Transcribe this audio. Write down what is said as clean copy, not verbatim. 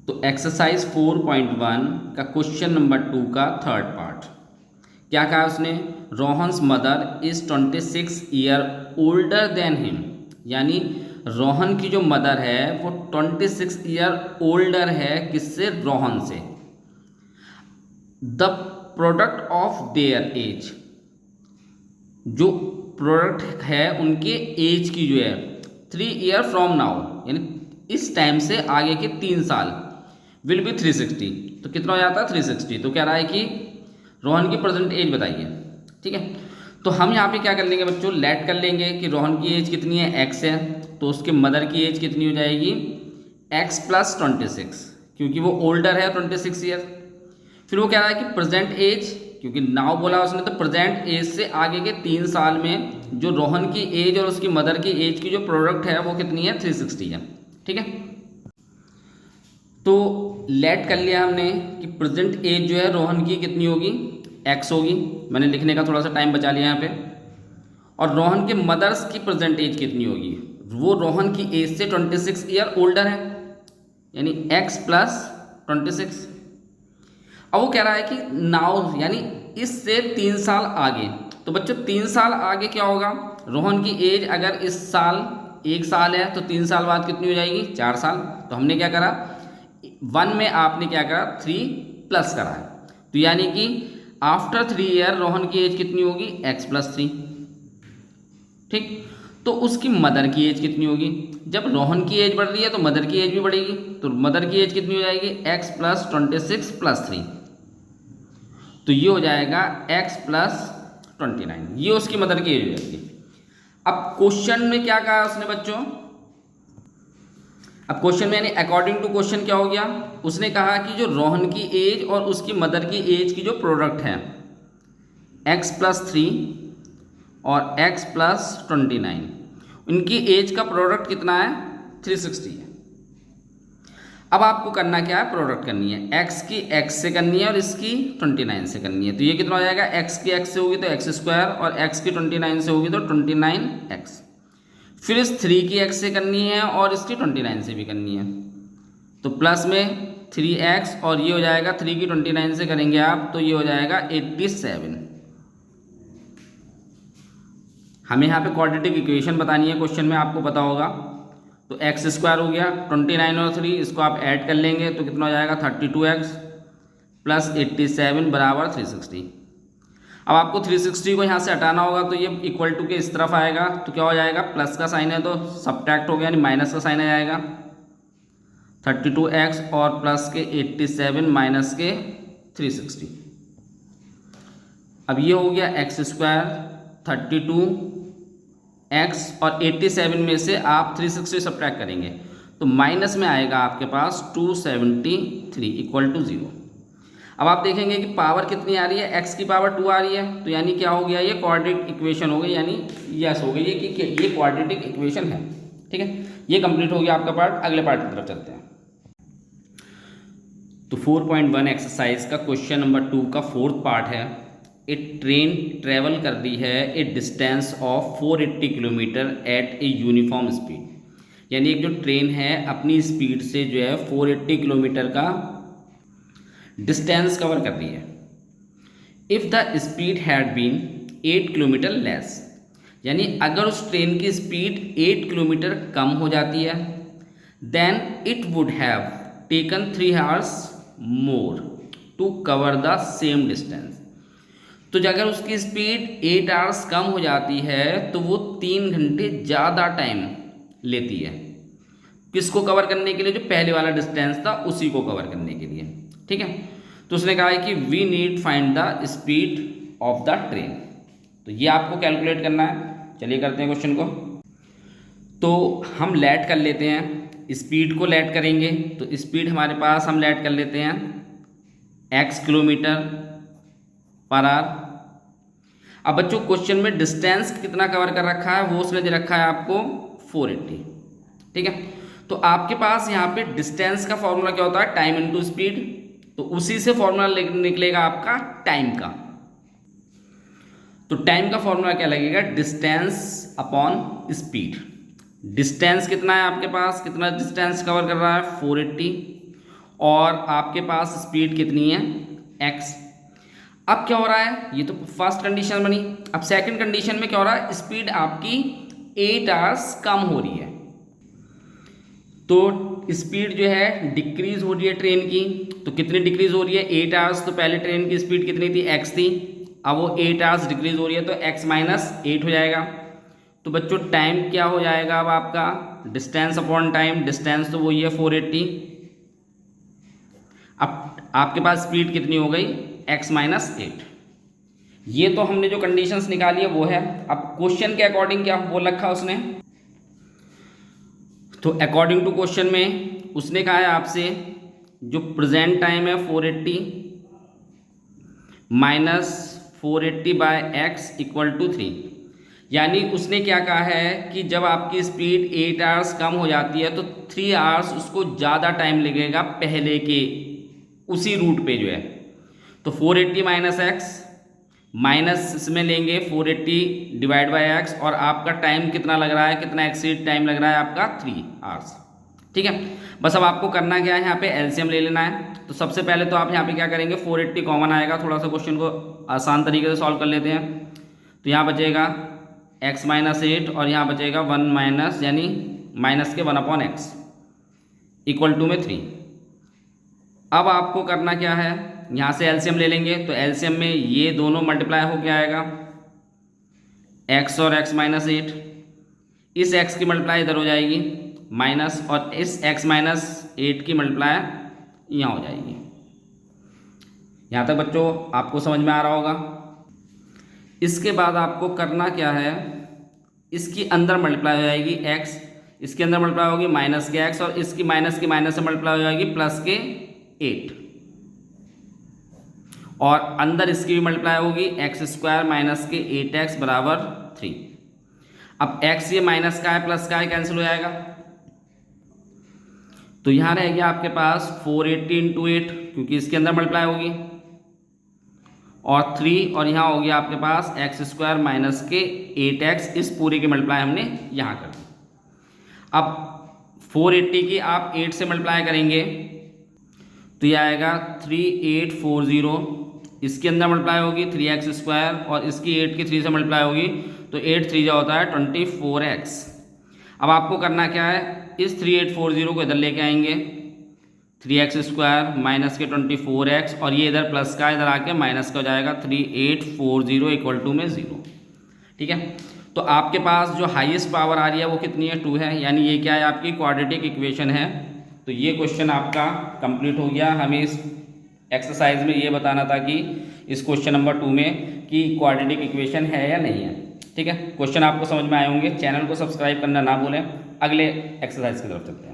तो एक्सरसाइज 4.1 का question number 2 का थर्ड पार्ट क्या कहा उसने, Rohan's mother is 26 year older than him, यानी रोहन की जो मदर है वो 26 ईयर ओल्डर है किससे, रोहन से। The product of their age, जो प्रोडक्ट है उनके एज की जो है 3 ईयर फ्रॉम नाउ, यानी इस टाइम से आगे के 3 साल, विल बी 360। तो कितना हो जाता है 360। तो कह रहा है कि रोहन की प्रेजेंट एज बताइए। ठीक है, तो हम यहाँ पे क्या कर लेंगे बच्चों, लेट कर लेंगे कि रोहन की एज कितनी है, एक्स है, तो उसके मदर की एज कितनी हो जाएगी, एक्स प्लस 26, क्योंकि वो ओल्डर है 26 ईयर। फिर वो कह रहा है कि प्रेजेंट एज, क्योंकि नाउ बोला उसने, तो प्रेजेंट एज से आगे के 3 साल में जो रोहन की एज और उसकी मदर की एज की जो प्रोडक्ट है वो कितनी है, 360 है। ठीक है, तो लेट कर लिया हमने कि प्रेजेंट एज जो है रोहन की कितनी होगी, एक्स होगी। मैंने लिखने का थोड़ा सा टाइम बचा लिया यहाँ पे। और रोहन के मदर्स की प्रेजेंट एज कितनी होगी, वो रोहन की एज से 26 ईयर ओल्डर है, यानी एक्स प्लस 26। अब वो कह रहा है कि नाउ, यानी इससे 3 साल आगे। तो बच्चों 3 साल आगे क्या होगा, रोहन की एज अगर इस साल 1 साल है तो 3 साल बाद कितनी हो जाएगी, 4 साल। तो हमने क्या करा, 1 में आपने क्या करा, 3 प्लस करा है, तो यानी कि आफ्टर 3 ईयर रोहन की एज कितनी होगी, एक्स प्लस 3। ठीक, तो उसकी मदर की एज कितनी होगी, जब रोहन की एज बढ़ रही है तो मदर की एज भी बढ़ेगी, तो मदर की एज कितनी हो जाएगी, एक्स प्लस 26 प्लस 3, तो ये हो जाएगा x प्लस 29, ये उसकी मदर की एज हो जाएगी। अब क्वेश्चन में क्या कहा उसने बच्चों, अब क्वेश्चन में यानी अकॉर्डिंग टू क्वेश्चन क्या हो गया, उसने कहा कि जो रोहन की एज और उसकी मदर की एज की जो प्रोडक्ट है x प्लस 3 और x प्लस 29, उनकी एज का प्रोडक्ट कितना है, 360 है। अब आपको करना क्या है, प्रोडक्ट करनी है, x की x से करनी है और इसकी 29 से करनी है। तो ये कितना हो जाएगा, x की x से होगी तो x स्क्वायर, और x की 29 से होगी तो 29x। फिर इस 3 की x से करनी है और इसकी 29 से भी करनी है, तो प्लस में 3x, और ये हो जाएगा 3 की 29 से करेंगे आप तो ये हो जाएगा 87। हमें यहाँ पे क्वाड्रेटिक इक्वेशन बतानी है, क्वेश्चन में आपको पता होगा। तो एक्स स्क्वायर हो गया, 29 और 3 इसको आप ऐड कर लेंगे तो कितना हो जाएगा, 32x प्लस 87 बराबर 360। अब आपको 360 को यहाँ से हटाना होगा तो ये इक्वल टू के इस तरफ आएगा, तो क्या हो जाएगा, प्लस का साइन है तो सब्ट्रैक्ट हो गया, यानी माइनस का साइन आ जाएगा। 32x और प्लस के 87 माइनस के 360। अब ये हो गया एक्स स्क्वायर, 32x और 87 में से आप 360 सब्ट्रैक्ट करेंगे तो माइनस में आएगा आपके पास 273 इक्वल टू 0। अब आप देखेंगे कि पावर कितनी आ रही है, x की पावर 2 आ रही है, तो यानी क्या हो गया, ये क्वाड्रेटिक इक्वेशन हो गई, यानी यस हो गई ये कि ये क्वाड्रेटिक इक्वेशन है। ठीक है, ये कंप्लीट हो गया आपका पार्ट। अगले पार्ट की तरफ चलते हैं। तो 4.1 एक्सरसाइज का क्वेश्चन नंबर 2 का फोर्थ पार्ट है। ए ट्रेन ट्रेवल कर रही है a distance of 480 kilometre at a uniform speed, यानी एक जो ट्रेन है अपनी स्पीड से जो है 480 किलोमीटर का डिस्टेंस कवर कर रही है। If the speed had been 8 kilometre less, यानी अगर उस ट्रेन की स्पीड 8 किलोमीटर कम हो जाती है, then it would have taken 3 hours more to cover the same distance. तो अगर उसकी स्पीड 8 आवर्स कम हो जाती है तो वो 3 घंटे ज़्यादा टाइम लेती है, किसको कवर करने के लिए, जो पहले वाला डिस्टेंस था उसी को कवर करने के लिए। ठीक है, तो उसने कहा है कि we need find the speed of the train, तो ये आपको कैलकुलेट करना है। चलिए करते हैं क्वेश्चन को। तो हम लेट कर लेते हैं, स्पीड को लेट करेंगे, तो स्पीड हमारे पास हम लेट कर लेते हैं x किलोमीटर पर आवर। अब बच्चों क्वेश्चन में डिस्टेंस कितना कवर कर रखा है वो उसने दे रखा है आपको 480। ठीक है, तो आपके पास यहाँ पे डिस्टेंस का फॉर्मूला क्या होता है, टाइम इनटू स्पीड, तो उसी से फॉर्मूला निकलेगा आपका टाइम का। तो टाइम का फॉर्मूला क्या लगेगा, डिस्टेंस अपॉन स्पीड। डिस्टेंस कितना है आपके पास, कितना डिस्टेंस कवर कर रहा है 480, और आपके पास स्पीड कितनी है x। अब क्या हो रहा है, ये तो फर्स्ट कंडीशन बनी। अब सेकंड कंडीशन में क्या हो रहा है, स्पीड आपकी 8 आवर्स कम हो रही है, तो स्पीड जो है डिक्रीज हो रही है ट्रेन की। तो कितनी डिक्रीज हो रही है, 8 आवर्स। तो पहले ट्रेन की स्पीड कितनी थी, x थी, अब वो 8 आवर्स डिक्रीज हो रही है, तो x माइनस 8 हो जाएगा। तो बच्चों टाइम क्या हो जाएगा अब आपका, डिस्टेंस अपॉन टाइम, डिस्टेंस तो वही है 480। अब आपके पास स्पीड कितनी हो गई, x माइनस 8। ये तो हमने जो कंडीशंस निकाली है वो है। अब क्वेश्चन के अकॉर्डिंग क्या बोल रखा है उसने, तो अकॉर्डिंग टू क्वेश्चन में उसने कहा है आपसे जो प्रेजेंट टाइम है 480 minus 480 by x equal to 3। यानी उसने क्या कहा है कि जब आपकी स्पीड 8 आवर्स कम हो जाती है तो 3 आवर्स उसको ज़्यादा टाइम लगेगा पहले के उसी रूट पे जो है। तो 480 माइनस एक्स माइनस इसमें लेंगे 480 डिवाइड बाई एक्स, और आपका टाइम कितना लग रहा है, कितना एक्सीड टाइम लग रहा है आपका 3 आवर्स। ठीक है, बस अब आपको करना क्या है, यहाँ पे एलसीएम ले लेना है। तो सबसे पहले तो आप यहाँ पे क्या करेंगे, 480 कॉमन आएगा, थोड़ा सा क्वेश्चन को आसान तरीके से सॉल्व कर लेते हैं। तो यहाँ बचेगा x माइनस 8 और यहाँ बचेगा 1 माइनस यानी माइनस के 1 अपॉन एक्स इक्वल टू में 3। अब आपको करना क्या है, यहाँ से एलसीएम ले लेंगे, तो एलसीएम में ये दोनों मल्टीप्लाई होके आएगा x और x माइनस 8, इस x की मल्टीप्लाई इधर हो जाएगी माइनस, और इस x माइनस 8 की मल्टीप्लाई यहाँ हो जाएगी। यहाँ तक बच्चों आपको समझ में आ रहा होगा। इसके बाद आपको करना क्या है, इसकी अंदर मल्टीप्लाई हो जाएगी x, इसके अंदर मल्टीप्लाई होगी माइनस के x, और इसकी माइनस की माइनस से मल्टीप्लाई हो जाएगी प्लस के 8, और अंदर इसकी भी मल्टीप्लाई होगी एक्स स्क्वायर माइनस के 8x बराबर 3। अब x ये माइनस का है प्लस का है, कैंसिल हो जाएगा, तो यहाँ रह गया आपके पास 480 इंटू 8 क्योंकि इसके अंदर मल्टीप्लाई होगी, और 3, और यहाँ हो गया आपके पास एक्स स्क्वायर माइनस के 8x, इस पूरे की मल्टीप्लाई हमने यहाँ कर दी। अब 480 की आप 8 से मल्टीप्लाई करेंगे तो ये आएगा 3840, इसके अंदर मल्टीप्लाई होगी 3x स्क्वायर, और इसकी 8 की 3 से मल्टीप्लाई होगी, तो 8 3 जो होता है 24x। अब आपको करना क्या है, इस 3840 को इधर लेके आएंगे, 3x स्क्वायर माइनस के 24x, और ये इधर प्लस का इधर आके माइनस का हो जाएगा 3840 इक्वल टू में 0। ठीक है, तो आपके पास जो हाईएस्ट पावर आ रही है वो कितनी है, 2 है, यानी ये क्या है आपकी क्वाड्रेटिक इक्वेशन है। तो ये क्वेश्चन आपका कंप्लीट हो गया। हमें इस एक्सरसाइज में ये बताना था कि इस क्वेश्चन नंबर 2 में कि क्वाड्रेटिक इक्वेशन है या नहीं है। ठीक है, क्वेश्चन आपको समझ में आए होंगे। चैनल को सब्सक्राइब करना ना भूलें। अगले एक्सरसाइज की तरफ चलते हैं।